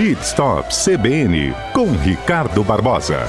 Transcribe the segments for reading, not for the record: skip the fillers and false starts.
Pit Stop CBN com Ricardo Barbosa.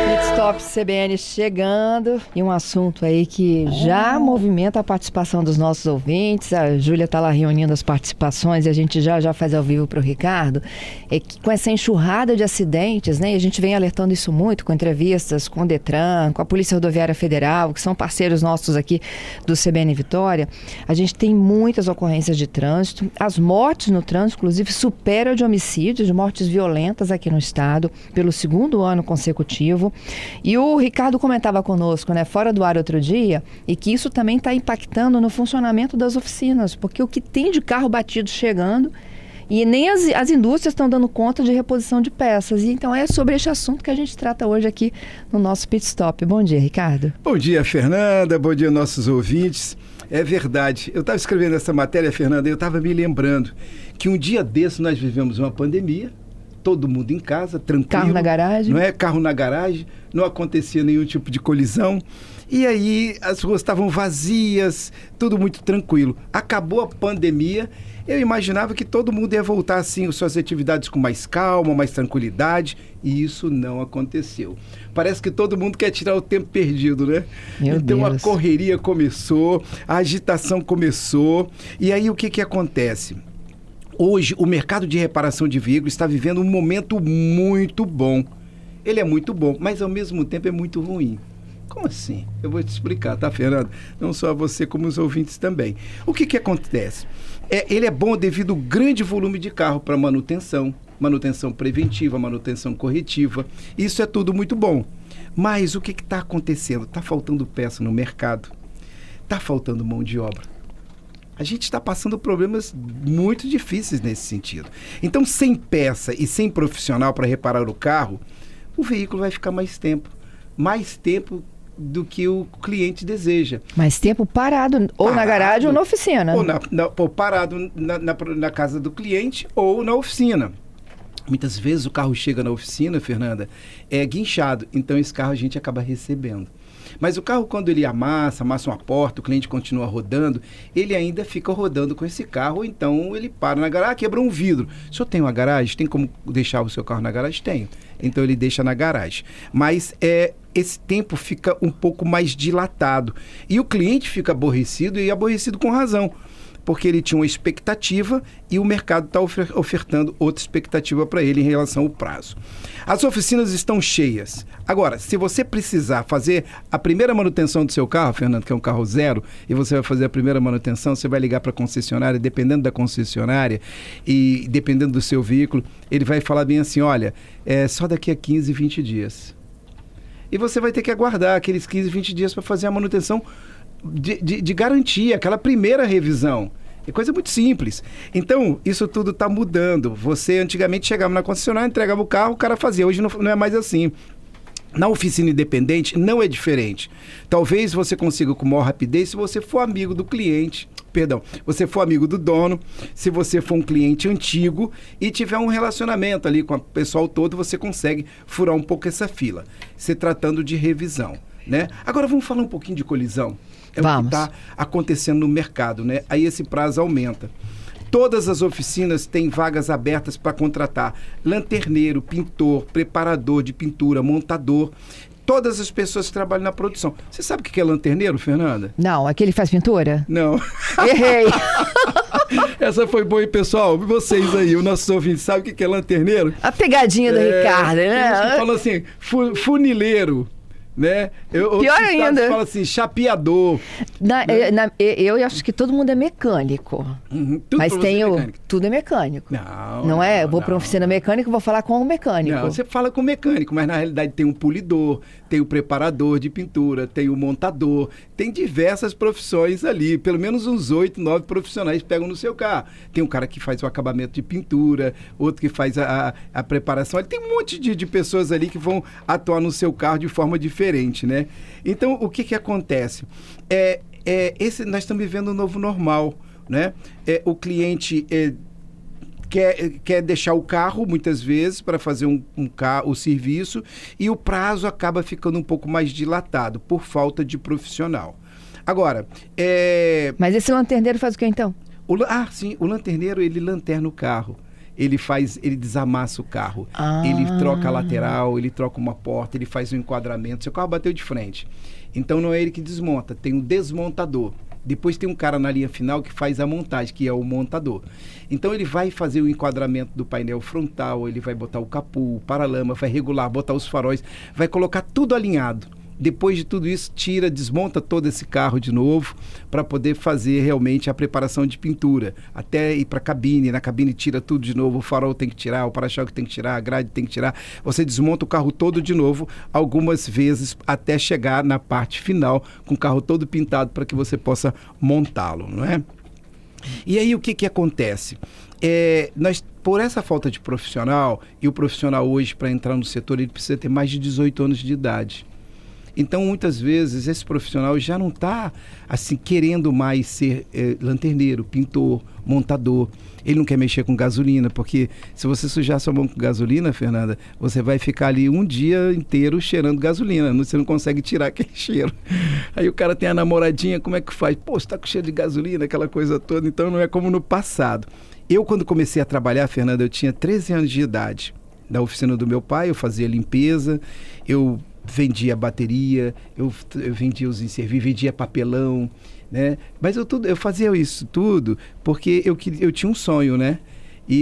Pit Stop CBN chegando e um assunto aí que já movimenta a participação dos nossos ouvintes. A Júlia está lá reunindo as participações e a gente já faz ao vivo para o Ricardo. É que com essa enxurrada de acidentes, né? E a gente vem alertando isso muito com entrevistas com o Detran, com a Polícia Rodoviária Federal, que são parceiros nossos aqui do CBN Vitória. A gente tem muitas ocorrências de trânsito. As mortes no trânsito, inclusive, superam de homicídios, de mortes violentas aqui no estado, pelo segundo ano consecutivo. E o Ricardo comentava conosco, né, fora do ar outro dia, e que isso também está impactando no funcionamento das oficinas, porque o que tem de carro batido chegando e nem as indústrias estão dando conta de reposição de peças. E então é sobre este assunto que a gente trata hoje aqui no nosso Pit Stop. Bom dia, Ricardo. Bom dia, Fernanda. Bom dia, nossos ouvintes. É verdade. Eu estava escrevendo essa matéria, Fernanda, e eu estava me lembrando que um dia desse nós vivemos uma pandemia, todo mundo em casa, tranquilo. Carro na garagem. Não é? Carro na garagem, não acontecia nenhum tipo de colisão. E aí as ruas estavam vazias, tudo muito tranquilo. Acabou a pandemia, eu imaginava que todo mundo ia voltar assim, suas atividades com mais calma, mais tranquilidade, e isso não aconteceu. Parece que todo mundo quer tirar o tempo perdido, né? Então a correria começou, a agitação começou, e aí o que acontece? Hoje, o mercado de reparação de veículos está vivendo um momento muito bom. Ele é muito bom, mas ao mesmo tempo é muito ruim. Como assim? Eu vou te explicar, tá, Fernando? Não só você, como os ouvintes também. O que acontece? Ele é bom devido ao grande volume de carro para manutenção preventiva, manutenção corretiva. Isso é tudo muito bom. Mas o que está acontecendo? Está faltando peça no mercado. Está faltando mão de obra. A gente está passando problemas muito difíceis nesse sentido. Então, sem peça e sem profissional para reparar o carro, o veículo vai ficar mais tempo do que o cliente deseja. Mais tempo parado, ou na garagem ou na oficina. Ou parado na casa do cliente ou na oficina. Muitas vezes o carro chega na oficina, Fernanda, é guinchado, então esse carro a gente acaba recebendo. Mas o carro, quando ele amassa uma porta, o cliente continua rodando, ele ainda fica rodando com esse carro, então ele para na garagem, quebrou um vidro. O senhor tem uma garagem? Tem como deixar o seu carro na garagem? Tem. Então ele deixa na garagem. Mas esse tempo fica um pouco mais dilatado. E o cliente fica aborrecido, e aborrecido com razão, porque ele tinha uma expectativa e o mercado está ofertando outra expectativa para ele em relação ao prazo. As oficinas estão cheias. Agora, se você precisar fazer a primeira manutenção do seu carro, Fernando, que é um carro zero, e você vai fazer a primeira manutenção, você vai ligar para a concessionária, dependendo da concessionária e dependendo do seu veículo, ele vai falar bem assim, olha, só daqui a 15, 20 dias. E você vai ter que aguardar aqueles 15, 20 dias para fazer a manutenção de garantia, aquela primeira revisão. É coisa muito simples. Então, isso tudo está mudando. Você antigamente chegava na concessionária, entregava o carro, o cara fazia. Hoje não é mais assim. Na oficina independente não é diferente. Talvez você consiga com maior rapidez se você for amigo do cliente, você for amigo do dono, se você for um cliente antigo e tiver um relacionamento ali com o pessoal todo, você consegue furar um pouco essa fila, se tratando de revisão, né? Agora vamos falar um pouquinho de colisão. O que está acontecendo no mercado, né? Aí esse prazo aumenta. Todas as oficinas têm vagas abertas para contratar lanterneiro, pintor, preparador de pintura, montador. Todas as pessoas que trabalham na produção. Você sabe o que é lanterneiro, Fernanda? Não, aquele faz pintura? Não. Errei. Essa foi boa, hein, pessoal? Vocês aí, o nosso ouvinte, sabe o que é lanterneiro? A pegadinha do Ricardo, né? Fala assim, funileiro. Né? Pior ainda. Fala assim, chapeador. Eu acho que todo mundo é mecânico. Mas tudo é mecânico. Não é? Eu vou para uma oficina mecânica e vou falar com o mecânico. Não, você fala com o mecânico, mas na realidade tem um polidor, tem o preparador de pintura, tem o montador, tem diversas profissões ali. Pelo menos uns 8, 9 profissionais pegam no seu carro. Tem um cara que faz o acabamento de pintura, outro que faz a preparação. Tem um monte de pessoas ali que vão atuar no seu carro de forma diferente, né? Então, o que acontece? Nós estamos vivendo um novo normal, né? O cliente quer deixar o carro, muitas vezes, para fazer o serviço, e o prazo acaba ficando um pouco mais dilatado, por falta de profissional. Agora, Mas esse lanterneiro faz o que, então? Sim, o lanterneiro, ele lanterna o carro. ele desamassa o carro. Ele troca a lateral, ele troca uma porta, ele faz um enquadramento. Seu carro bateu de frente. Então não é ele que desmonta, tem um desmontador. Depois tem um cara na linha final que faz a montagem, que é o montador. Então ele vai fazer o enquadramento do painel frontal, ele vai botar o capô, o paralama, vai regular, botar os faróis, vai colocar tudo alinhado. Depois de tudo isso, desmonta todo esse carro de novo para poder fazer realmente a preparação de pintura. Até ir para a cabine, na cabine tira tudo de novo, o farol tem que tirar, o para-choque tem que tirar, a grade tem que tirar. Você desmonta o carro todo de novo, algumas vezes até chegar na parte final com o carro todo pintado para que você possa montá-lo, não é? E aí o que acontece? Por essa falta de profissional, e o profissional hoje para entrar no setor ele precisa ter mais de 18 anos de idade. Então, muitas vezes, esse profissional já não está, assim, querendo mais ser lanterneiro, pintor, montador. Ele não quer mexer com gasolina, porque se você sujar sua mão com gasolina, Fernanda, você vai ficar ali um dia inteiro cheirando gasolina. Você não consegue tirar aquele cheiro. Aí o cara tem a namoradinha, como é que faz? Pô, você está com cheiro de gasolina, aquela coisa toda. Então, não é como no passado. Eu, quando comecei a trabalhar, Fernanda, eu tinha 13 anos de idade. Da oficina do meu pai, eu fazia limpeza, eu vendia bateria, eu vendia os inservios, vendia papelão, né? Mas eu fazia isso tudo porque eu tinha um sonho, né?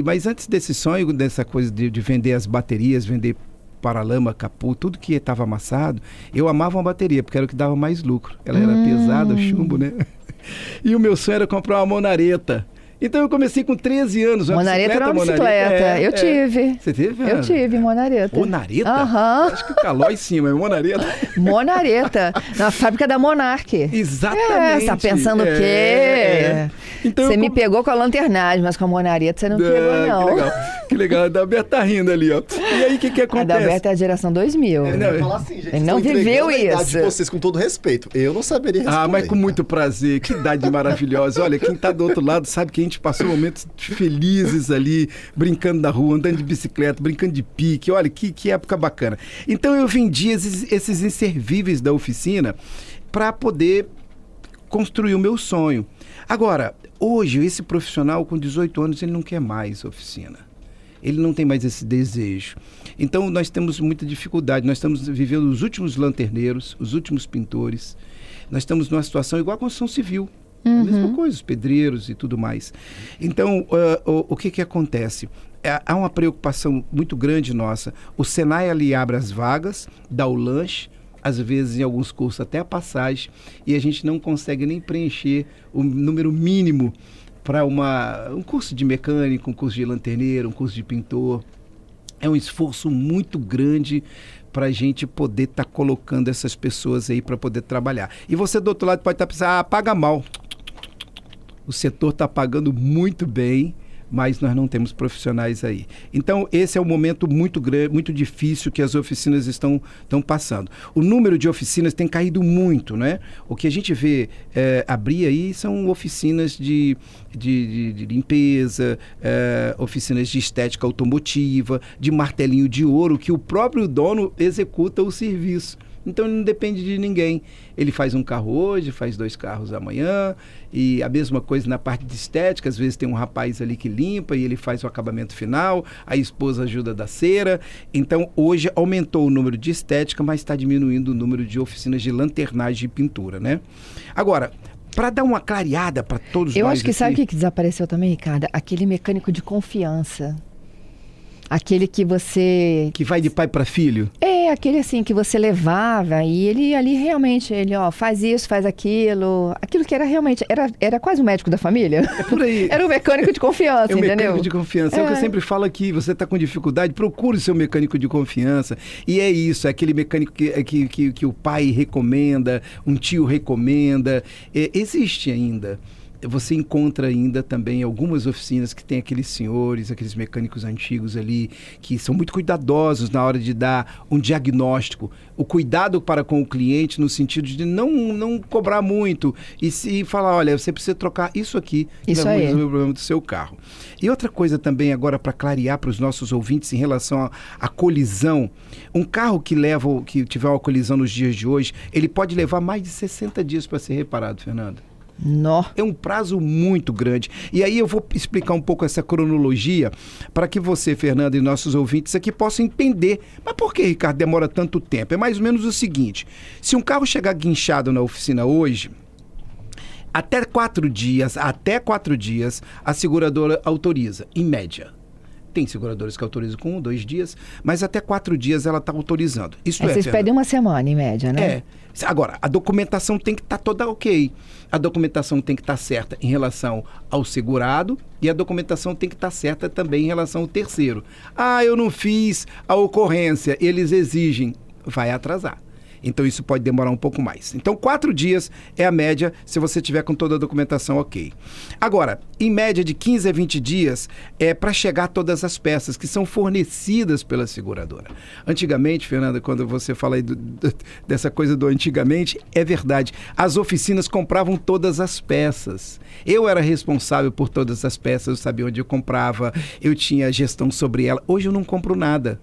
Mas antes desse sonho, dessa coisa de vender as baterias, vender paralama, capô, tudo que estava amassado, eu amava uma bateria, porque era o que dava mais lucro. Ela era pesada, chumbo, né? E o meu sonho era comprar uma monareta. Então eu comecei com 13 anos. Monareta era uma bicicleta. Eu tive. Você teve? Eu tive monareta. Monareta? Aham. Acho que o Calói sim, mas monareta. Monareta. Na fábrica da Monark. Exatamente. Você tá pensando o quê? Então, você me pegou com a lanternagem, mas com a monareta você não pegou, não. Que legal. Que legal. A Adalberto tá rindo ali, ó. E aí, o que acontece? A Adalberto é a geração 2000. Eu ia falar assim, gente. Ele não viveu a idade isso. de vocês com todo respeito. Eu não saberia responder. Mas com muito prazer. Que idade maravilhosa. Olha, quem tá do outro lado sabe que a gente passou momentos felizes ali, brincando na rua, andando de bicicleta, brincando de pique. Olha, que época bacana. Então eu vendia esses inservíveis da oficina para poder construir o meu sonho. Agora, hoje, esse profissional com 18 anos, ele não quer mais oficina. Ele não tem mais esse desejo. Então, nós temos muita dificuldade. Nós estamos vivendo os últimos lanterneiros, os últimos pintores. Nós estamos numa situação igual à construção civil. A mesma coisa, os pedreiros e tudo mais. Então, o que acontece? Há uma preocupação muito grande nossa. O Senai ali abre as vagas, dá o lanche, às vezes em alguns cursos até a passagem, e a gente não consegue nem preencher o número mínimo para um curso de mecânico, um curso de lanterneiro, um curso de pintor. É um esforço muito grande para a gente poder estar colocando essas pessoas aí para poder trabalhar. E você do outro lado pode estar pensando, paga mal. O setor está pagando muito bem, mas nós não temos profissionais aí. Então, esse é um momento muito grande, muito difícil que as oficinas estão passando. O número de oficinas tem caído muito, né? O que a gente vê abrir aí são oficinas de limpeza, oficinas de estética automotiva, de martelinho de ouro, que o próprio dono executa o serviço. Então, ele não depende de ninguém. Ele faz um carro hoje, faz 2 carros amanhã, e a mesma coisa na parte de estética. Às vezes tem um rapaz ali que limpa e ele faz o acabamento final, a esposa ajuda da cera. Então, hoje aumentou o número de estética, mas está diminuindo o número de oficinas de lanternagem e pintura, né? Agora, para dar uma clareada para todos nós... Eu acho que aqui, sabe o que desapareceu também, Ricardo? Aquele mecânico de confiança. Aquele que você... Que vai de pai para filho? Aquele assim que você levava e ele ali realmente, faz isso, faz aquilo. Aquilo que era realmente, era quase o médico da família. É por aí. Era o mecânico de confiança, é o entendeu? Mecânico de confiança. É o que eu sempre falo aqui, você está com dificuldade, procure o seu mecânico de confiança. E é isso, é aquele mecânico que o pai recomenda, um tio recomenda. Existe ainda. Você encontra ainda também algumas oficinas que tem aqueles senhores, aqueles mecânicos antigos ali, que são muito cuidadosos na hora de dar um diagnóstico. O cuidado para com o cliente no sentido de não cobrar muito e falar, olha, você precisa trocar isso aqui, que vai resolver o problema do seu carro. E outra coisa também agora para clarear para os nossos ouvintes em relação à colisão, um carro que tiver uma colisão nos dias de hoje, ele pode levar mais de 60 dias para ser reparado, Fernanda. Nó. É um prazo muito grande. E aí eu vou explicar um pouco essa cronologia para que você, Fernanda, e nossos ouvintes aqui possam entender. Mas por que, Ricardo, demora tanto tempo? É mais ou menos o seguinte: se um carro chegar guinchado na oficina hoje, até 4 dias, a seguradora autoriza, em média. Tem seguradoras que autorizam com 1, 2 dias, mas até 4 dias ela está autorizando. Isso Vocês Fernanda, pedem uma semana, em média, né? é. Agora, a documentação tem que estar toda ok. A documentação tem que estar certa em relação ao segurado e a documentação tem que estar certa também em relação ao terceiro. Ah, eu não fiz a ocorrência, eles exigem, vai atrasar. Então isso pode demorar um pouco mais. Então 4 dias é a média se você tiver com toda a documentação ok. Agora, em média de 15 a 20 dias é para chegar todas as peças que são fornecidas pela seguradora. Antigamente, Fernanda, quando você fala aí dessa coisa do antigamente, é verdade. As oficinas compravam todas as peças. Eu era responsável por todas as peças, eu sabia onde eu comprava, eu tinha gestão sobre ela. Hoje eu não compro nada.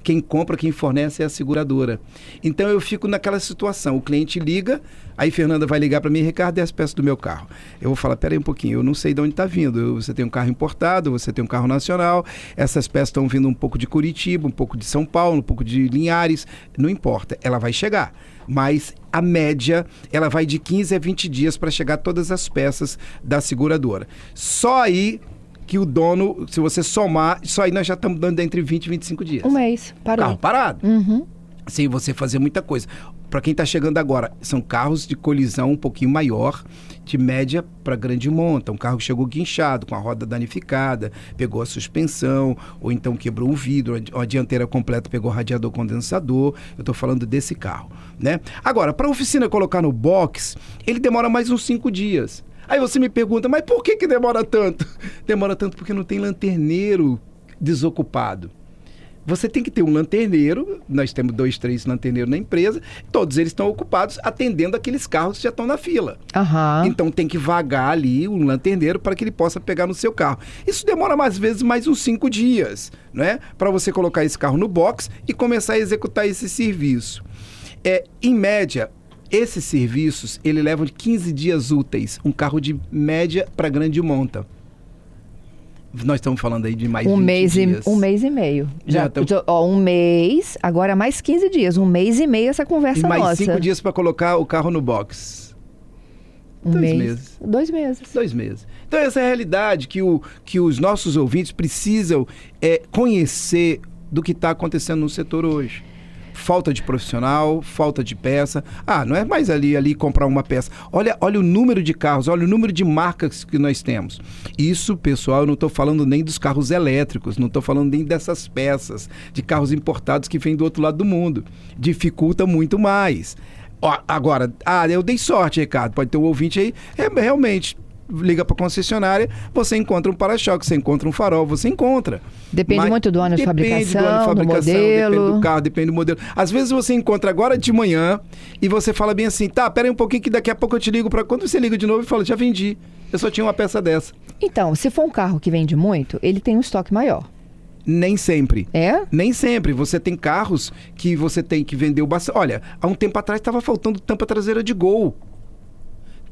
Quem compra, quem fornece é a seguradora. Então eu fico naquela situação, o cliente liga, aí Fernanda vai ligar para mim, Ricardo, e as peças do meu carro? Eu vou falar, peraí um pouquinho, eu não sei de onde está vindo, você tem um carro importado, você tem um carro nacional, essas peças estão vindo um pouco de Curitiba, um pouco de São Paulo, um pouco de Linhares, não importa, ela vai chegar. Mas a média, ela vai de 15 a 20 dias para chegar todas as peças da seguradora. Só aí que o dono, se você somar, só aí nós já estamos dando entre 20 e 25 dias. Um mês, parou. Carro parado. Uhum. Sem você fazer muita coisa. Para quem está chegando agora, são carros de colisão um pouquinho maior, de média para grande monta. Um carro que chegou guinchado, com a roda danificada, pegou a suspensão, ou então quebrou um vidro, a dianteira completa pegou radiador condensador. Eu estou falando desse carro, né? Agora, para a oficina colocar no box, ele demora mais uns 5 dias. Aí você me pergunta, mas por que demora tanto? Demora tanto porque não tem lanterneiro desocupado. Você tem que ter um lanterneiro, nós temos 2, 3 lanterneiros na empresa, todos eles estão ocupados atendendo aqueles carros que já estão na fila. Aham. Então tem que vagar ali um lanterneiro para que ele possa pegar no seu carro. Isso demora mais vezes mais uns 5 dias, né? Para você colocar esse carro no box e começar a executar esse serviço. Em média, esses serviços, ele levam de 15 dias úteis, um carro de média para grande monta. Nós estamos falando aí de mais 20 dias. Um mês e meio. Um mês, agora mais 15 dias. 1 mês e meio essa conversa nossa. E mais 5 dias para colocar o carro no box. 2 meses. 2 meses. 2 meses. Então essa é a realidade que os nossos ouvintes precisam conhecer do que está acontecendo no setor hoje. Falta de profissional, falta de peça. Não é mais ali comprar uma peça. Olha o número de carros, olha o número de marcas que nós temos. Isso, pessoal, eu não estou falando nem dos carros elétricos, não estou falando nem dessas peças de carros importados que vêm do outro lado do mundo. Dificulta muito mais. Agora, eu dei sorte, Ricardo, pode ter um ouvinte aí, realmente... Liga para a concessionária, você encontra um para-choque, você encontra um farol, você encontra. Depende muito do ano de fabricação, do modelo. Depende do carro, depende do modelo. Às vezes você encontra agora de manhã e você fala bem assim, pera aí um pouquinho que daqui a pouco eu te ligo para... Quando você liga de novo e fala, já vendi, eu só tinha uma peça dessa. Então, se for um carro que vende muito, ele tem um estoque maior. Nem sempre. É? Nem sempre. Você tem carros que você tem que vender bastante. Olha, há um tempo atrás estava faltando tampa traseira de Gol.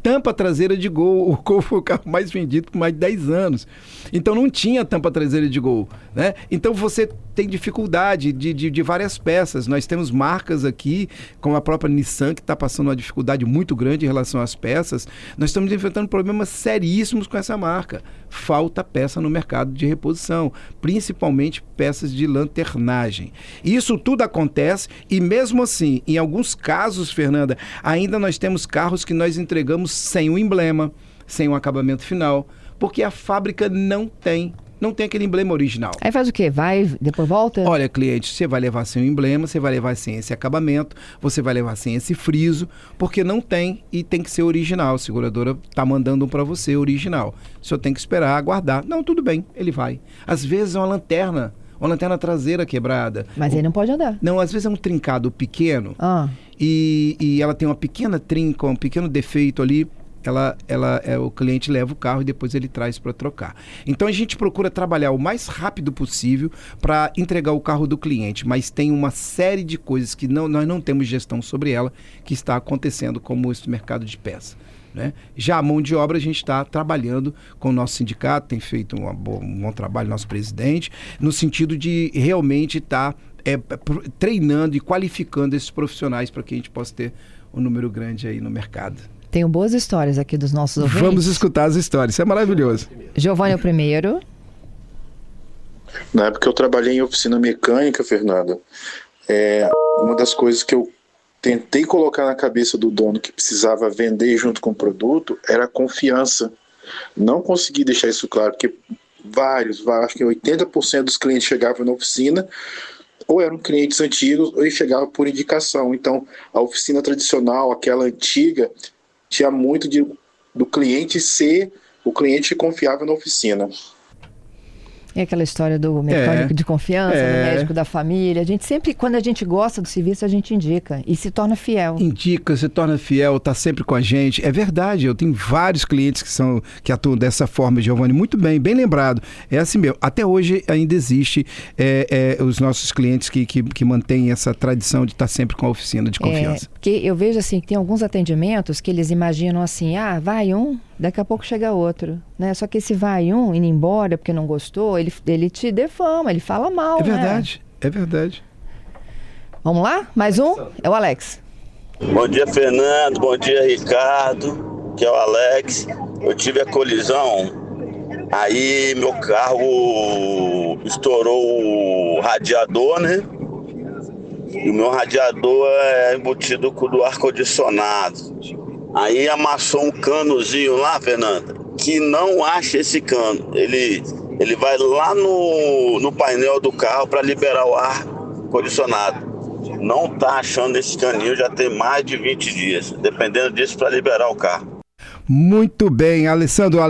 Tampa traseira de Gol. O Gol foi o carro mais vendido por mais de 10 anos. Então não tinha tampa traseira de Gol, né? Então você tem dificuldade de várias peças. Nós temos marcas aqui, como a própria Nissan, que está passando uma dificuldade muito grande em relação às peças. Nós estamos enfrentando problemas seríssimos com essa marca. Falta peça no mercado de reposição, principalmente peças de lanternagem. Isso tudo acontece e mesmo assim, em alguns casos, Fernanda, ainda nós temos carros que nós entregamos sem o emblema, sem o acabamento final, porque a fábrica não tem aquele emblema original. Aí faz o quê? Vai, depois volta? Olha, cliente, você vai levar sem o emblema, você vai levar sem esse acabamento, você vai levar sem esse friso, porque não tem e tem que ser original. A seguradora está mandando um para você original. O senhor tem que esperar, aguardar. Não, tudo bem, ele vai. Às vezes é uma lanterna traseira quebrada. Mas ele não pode andar. Não, às vezes é um trincado pequeno e ela tem uma pequena trinca, um pequeno defeito ali. O cliente leva o carro e depois ele traz para trocar. Então a gente procura trabalhar o mais rápido possível para entregar o carro do cliente, mas tem uma série de coisas que nós não temos gestão sobre ela, que está acontecendo como esse mercado de peça. né? Já a mão de obra, a gente está trabalhando com o nosso sindicato, tem feito um bom trabalho, nosso presidente, no sentido de realmente estar treinando e qualificando esses profissionais para que a gente possa ter um número grande aí no mercado. Tenho boas histórias aqui dos nossos ouvintes. Vamos escutar as histórias, isso é maravilhoso. Giovanni é o primeiro. Na época eu trabalhei em oficina mecânica, Fernanda, uma das coisas que eu tentei colocar na cabeça do dono que precisava vender junto com o produto era a confiança. Não consegui deixar isso claro, porque acho que 80% dos clientes chegavam na oficina ou eram clientes antigos ou chegavam por indicação. Então, a oficina tradicional, aquela antiga, tinha muito do cliente ser o cliente que confiava na oficina. E aquela história do mecânico de confiança, do médico da família. A gente sempre, quando a gente gosta do serviço, a gente indica e se torna fiel. Indica, se torna fiel, está sempre com a gente. É verdade, eu tenho vários clientes que atuam dessa forma, Giovanni. Muito bem lembrado. É assim mesmo. Até hoje ainda existe os nossos clientes que mantêm essa tradição de estar sempre com a oficina de confiança. Porque eu vejo assim, que tem alguns atendimentos que eles imaginam assim, vai um, daqui a pouco chega outro, né? Só que esse vai um indo embora porque não gostou, ele te defama, ele fala mal, É verdade, né? É verdade. Vamos lá? Mais um? É o Alex. Bom dia, Fernando. Bom dia, Ricardo. Que é o Alex. Eu tive a colisão, aí meu carro estourou o radiador, né? E o meu radiador é embutido com o do ar-condicionado. Aí amassou um canozinho lá, Fernanda, que não acha esse cano. Ele vai lá no painel do carro para liberar o ar-condicionado. Não tá achando esse caninho, já tem mais de 20 dias, dependendo disso, para liberar o carro. Muito bem, Alessandro,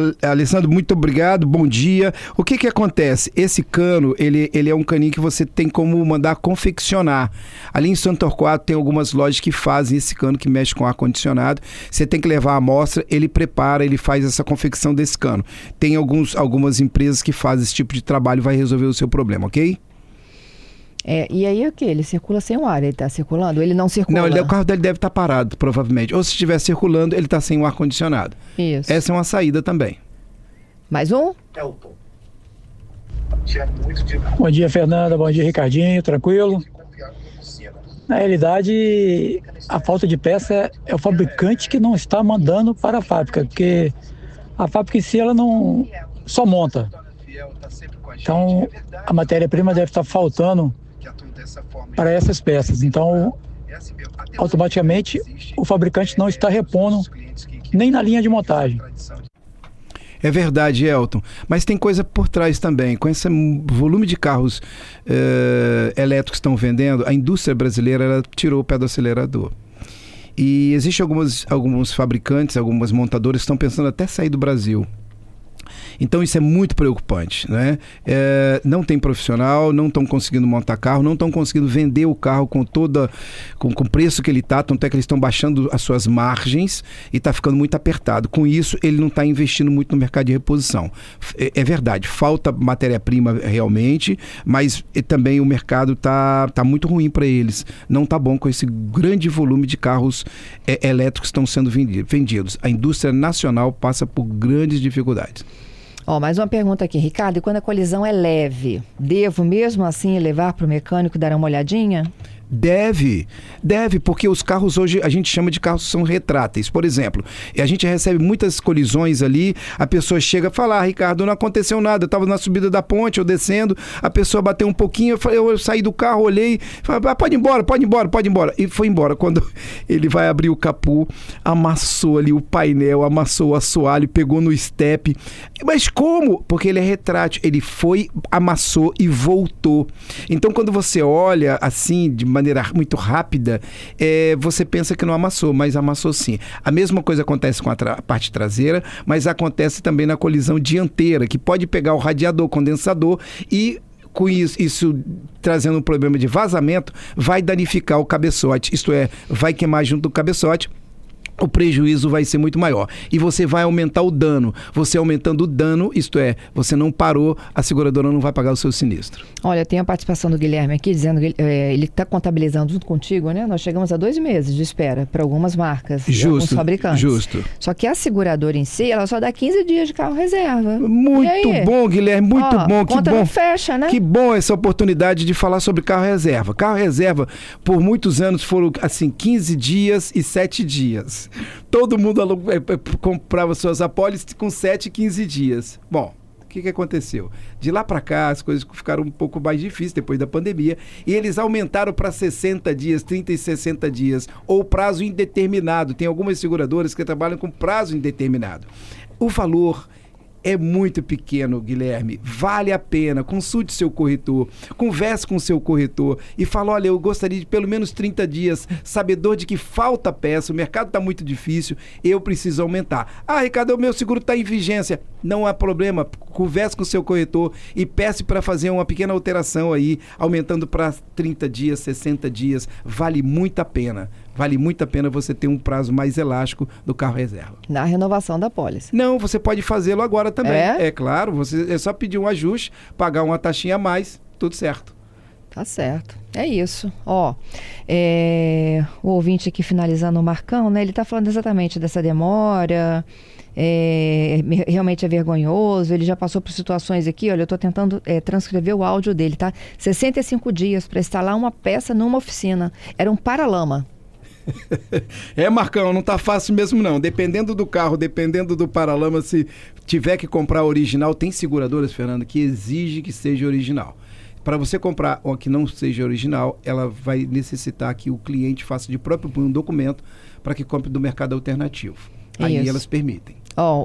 muito obrigado, bom dia. O que acontece? Esse cano, ele é um caninho que você tem como mandar confeccionar. Ali em Santo Torquato tem algumas lojas que fazem esse cano que mexe com ar-condicionado. Você tem que levar a amostra, ele prepara, ele faz essa confecção desse cano. Tem algumas empresas que fazem esse tipo de trabalho e vai resolver o seu problema, ok? E aí o que? Ele circula sem o ar, ele está circulando? Ele não circula? Não, o carro dele deve estar parado, provavelmente. Ou se estiver circulando, ele está sem o ar-condicionado. Isso. Essa é uma saída também. Mais um? Elton. Bom dia, Fernanda. Bom dia, Ricardinho. Tranquilo? Na realidade, a falta de peça é o fabricante que não está mandando para a fábrica, porque a fábrica em si, ela não só monta. Então, a matéria-prima deve estar faltando para essas peças. Então, automaticamente, o fabricante não está repondo nem na linha de montagem. É verdade, Elton. Mas tem coisa por trás também. Com esse volume de carros elétricos que estão vendendo, a indústria brasileira ela tirou o pé do acelerador. E existem alguns fabricantes, algumas montadoras que estão pensando até sair do Brasil. Então isso é muito preocupante, né? Não tem profissional, não estão conseguindo montar carro, não estão conseguindo vender o carro com o preço que ele está, tanto é que eles estão baixando as suas margens e está ficando muito apertado. Com isso, ele não está investindo muito no mercado de reposição. É verdade, falta matéria-prima realmente, mas também o mercado está muito ruim para eles. Não está bom com esse grande volume de carros elétricos que estão sendo vendidos. A indústria nacional passa por grandes dificuldades. Mais uma pergunta aqui, Ricardo. E quando a colisão é leve, devo mesmo assim levar para o mecânico dar uma olhadinha? Deve, porque os carros hoje a gente chama de carros que são retráteis. Por exemplo, a gente recebe muitas colisões ali, a pessoa chega e fala, Ricardo, não aconteceu nada, eu estava na subida da ponte, eu descendo, a pessoa bateu um pouquinho, eu saí do carro, olhei, falei, pode ir embora. E foi embora. Quando ele vai abrir o capô, amassou ali o painel, amassou o assoalho, pegou no step. Mas como? Porque ele é retrátil, ele foi, amassou e voltou. Então quando você olha assim, de maneira muito rápida, você pensa que não amassou, mas amassou sim. A mesma coisa acontece com a parte traseira, mas acontece também na colisão dianteira, que pode pegar o radiador, condensador e com isso trazendo um problema de vazamento, vai danificar o cabeçote, isto é, vai queimar junto do cabeçote. o prejuízo vai ser muito maior. E você vai aumentar o dano. Você aumentando o dano, isto é, você não parou, a seguradora não vai pagar o seu sinistro. Olha, tem a participação do Guilherme aqui, dizendo que ele está contabilizando junto contigo, né? Nós chegamos a 2 meses de espera para algumas marcas, alguns fabricantes. Justo. Só que a seguradora em si, ela só dá 15 dias de carro reserva. Muito bom, Guilherme, muito bom. Que conta bom. Não fecha, né? Que bom essa oportunidade de falar sobre carro reserva. Carro reserva, por muitos anos, foram assim, 15 dias e 7 dias. Todo mundo comprava suas apólices com 7 e 15 dias. Bom, o que aconteceu? De lá para cá, as coisas ficaram um pouco mais difíceis depois da pandemia e eles aumentaram para 60 dias, 30 e 60 dias, ou prazo indeterminado. Tem algumas seguradoras que trabalham com prazo indeterminado. O valor é muito pequeno, Guilherme. Vale a pena. Consulte seu corretor, converse com seu corretor e fala, olha, eu gostaria de pelo menos 30 dias, sabedor de que falta peça, o mercado está muito difícil, eu preciso aumentar. Ah, Ricardo, o meu seguro está em vigência. Não há problema. Converse com seu corretor e peça para fazer uma pequena alteração aí, aumentando para 30 dias, 60 dias. Vale muito a pena. Vale muito a pena você ter um prazo mais elástico do carro reserva. Na renovação da pólice. Não, você pode fazê-lo agora também. É claro, é só pedir um ajuste, pagar uma taxinha a mais, tudo certo. Tá certo. É isso. Ó, o ouvinte aqui finalizando o Marcão, né? Ele tá falando exatamente dessa demora. Realmente é vergonhoso. Ele já passou por situações aqui, olha, eu tô tentando transcrever o áudio dele, tá? 65 dias para instalar uma peça numa oficina. Era um paralama. Marcão, não tá fácil mesmo não. Dependendo do carro, dependendo do paralama, se tiver que comprar original, tem seguradoras, Fernanda, que exige que seja original. Para você comprar uma que não seja original, ela vai necessitar que o cliente faça de próprio punho um documento para que compre do mercado alternativo. Aí elas permitem.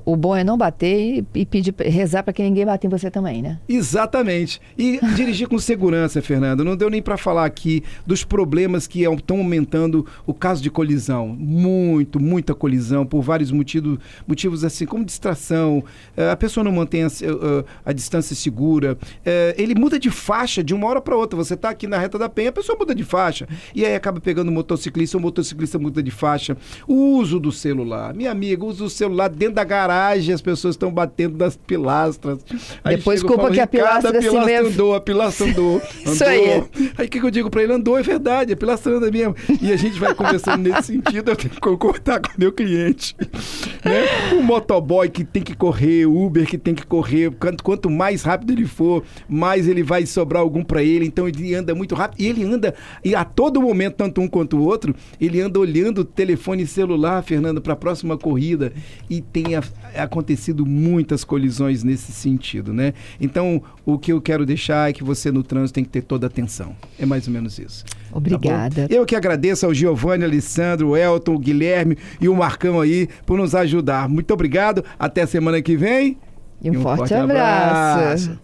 O bom é não bater e pedir, rezar para que ninguém bata em você também, né? Exatamente. E dirigir com segurança, Fernanda. Não deu nem para falar aqui dos problemas que estão aumentando o caso de colisão. Muita colisão, por vários motivos assim, como distração, a pessoa não mantém a distância segura, ele muda de faixa de uma hora para outra. Você está aqui na reta da Penha, a pessoa muda de faixa. E aí acaba pegando o motociclista muda de faixa. O uso do celular. Minha amiga, usa o celular dentro da garagem, as pessoas estão batendo nas pilastras. Aí depois culpa que a pilastra assim mesmo. A pilastra andou. Isso aí. Aí o que eu digo pra ele? Andou, é verdade, a pilastra anda mesmo. E a gente vai conversando nesse sentido, eu tenho que concordar com o meu cliente. Né? O motoboy que tem que correr, o Uber que tem que correr, quanto mais rápido ele for, mais ele vai sobrar algum pra ele, então ele anda muito rápido. E ele anda, e a todo momento, tanto um quanto o outro, ele anda olhando o telefone celular, Fernando, pra próxima corrida, e tem acontecido muitas colisões nesse sentido, né? Então, o que eu quero deixar é que você no trânsito tem que ter toda a atenção. É mais ou menos isso. Obrigada. Tá, eu que agradeço ao Giovanni, Alessandro, o Elton, o Guilherme e o Marcão aí por nos ajudar. Muito obrigado. Até a semana que vem. E um forte abraço.